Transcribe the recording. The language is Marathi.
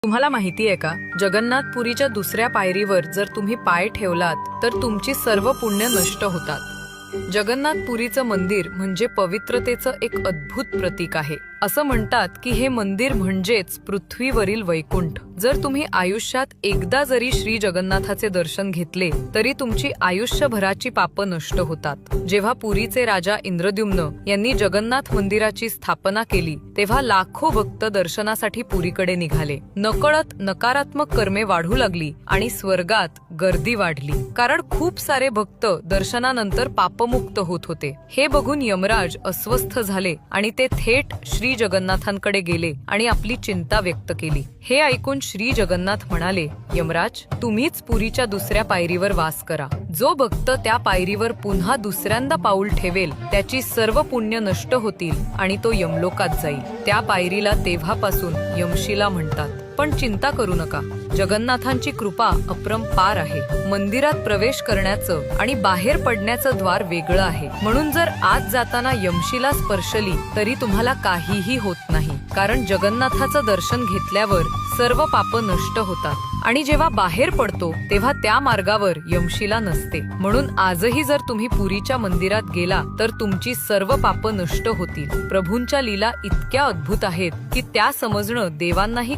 तुम्हाला माहिती आहे का, जगन्नाथपुरीच्या दुसऱ्या पायरीवर जर तुम्ही पाय ठेवलात तर तुमची सर्व पुण्य नष्ट होतात. जगन्नाथपुरीचं मंदिर म्हणजे पवित्रतेचं एक अद्भुत प्रतीक आहे. असं म्हणतात की हे मंदिर म्हणजेच पृथ्वीवरील वैकुंठ. जर तुम्ही आयुष्यात एकदा जरी श्री जगन्नाथाचे दर्शन घेतले तरी तुमची आयुष्यभराची पापं नष्ट होतात. जेव्हा पुरीचे राजा इंद्रद्युम्न यांनी जगन्नाथ मंदिराची स्थापना केली तेव्हा लाखो भक्त दर्शनासाठी पुरीकडे निघाले. नकळत नकारात्मक कर्मे वाढू लागली आणि स्वर्गात गर्दी वाढली, कारण खूप सारे भक्त दर्शनानंतर पापमुक्त होत होते. हे बघून यमराज अस्वस्थ झाले आणि ते थेट श्री जगन्नाथांकडे गेले आणि आपली चिंता व्यक्त केली. हे ऐकून श्री जगन्नाथ म्हणाले, यमराज, तुम्हीच पुरीच्या दुसऱ्या पायरीवर वास करा. जो भक्त त्या पायरीवर पुन्हा दुसऱ्यांदा पाऊल ठेवेल त्याची सर्व पुण्य नष्ट होतील आणि तो यमलोकात जाईल. त्या पायरीला तेव्हापासून यमशिला म्हणतात. पण चिंता करू नका, जगन्नाथांची कृपा अपरंपार आहे. मंदिरात प्रवेश करण्याचं आणि बाहेर पडण्याचं द्वार वेगळं आहे. म्हणून जर आत जाताना यमशिला स्पर्शली तरी तुम्हाला काहीही होत नाही, कारण जगन्नाथाचं दर्शन घेतल्यावर सर्व पाप नष्ट होतात. आणि जेव्हा बाहेर पडतो तेव्हा त्या मार्गावर यमशिला नसते. म्हणून आजही जर तुम्ही पुरीच्या मंदिरात गेला तर तुमची सर्व पाप नष्ट होतील. प्रभूंच्या लीला इतक्या अद्भुत आहेत की त्या समजणं देवांनाही